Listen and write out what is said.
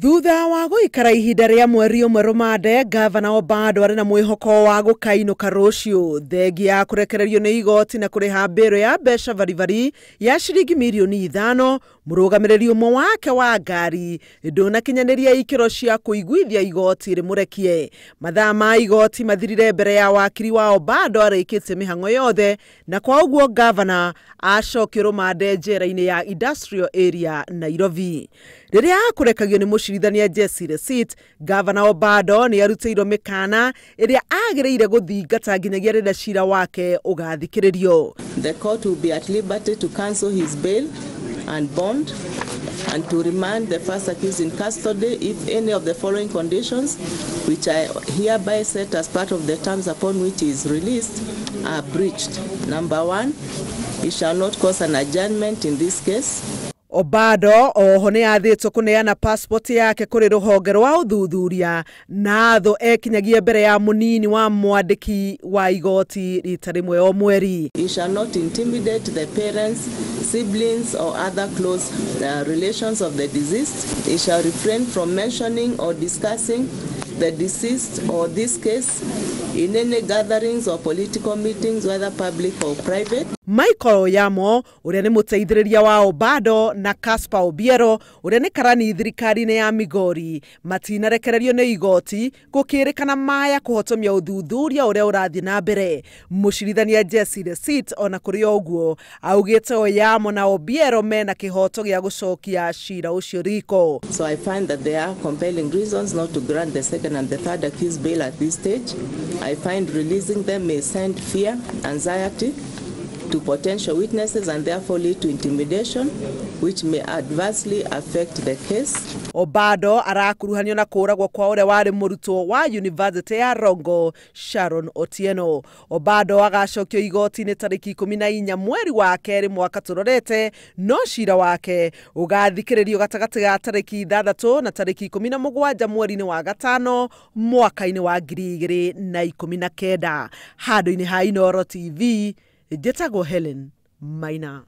Thutha wa guikara ihinda ria mweri umwe rumande, Gavana Obado ari na mwihoko wa gukainuka rucio thegi ya kurekererio ni igoti na kuriha mbiro ya mbeca varivari ya shiringi mirioni 5. Murugamiriri umwe wake wa ngari ndunakinyaniria ikiro cia kuiguithia igoti rimurekie. Mathaa ma igoti mathirire mbere ya wakiri wa Obado arikite mihango yothe, na kwa uguo Gavana acokio rumande njera-ini ya Industrial Area Nairobi. Riria akurekagio ni mucirithania Jesse Receipt, Gavana Obado ni arutĩirwo mikana iria agĩrĩire guthingata nginyagia rĩrĩa cira wake ugathikĩrĩrio. The court will be at liberty to cancel his bail and bond and to remand the first accused in custody if any of the following conditions, which I hereby set as part of the terms upon which he is released, are breached. Number 1, he shall not cause an adjournment in this case. Obado oho ni athĩtwo kuneana passport yake kuri ruhonge rwa uthuthuria na tho ekinyagie mbere ya munini wa mwandiki wa igoti rita rimwe o mweri. He shall not intimidate the parents, siblings or other close relations of the deceased. He shall refrain from mentioning or discussing the deceased or this case in any gatherings or political meetings, whether public or private. Michael Oyamo uria ni muteithĩrĩria wa Obado na Caspar Obiero uria ni karani thirikari-inĩ ya Migori matinarekererio ni igoti gukĩrĩkana maya kuhotomia uthuthuria uria urathie na mbere. Mucirithania Jesse Receipt ona kuri oguo augĩte Oyamo na Obiero mena kihoto gĩa gucokia cira ucio riko. So I find that there are compelling reasons not to grant the second and the third accused bail at this stage. I find releasing them may send fear, anxiety to potential witnesses and therefore lead to intimidation, which may adversely affect the case. Obado arakuruhanio na kũragwo kwa ũrĩa warĩ mũrutwo wa University ya Rongo, Sharon Otieno. Obado agacokio igoti-inĩ tarĩki 14 mweri wa kerĩ mwaka tũrorete, no cira wake ũgathikĩrĩrio gatagatĩ ga tarĩki 6 na tarĩki 17 mweri-inĩ wa gatano mwaka-inĩ wa 2019. Handũ-inĩ ha Inooro TV, njĩtagwo Helen Maina.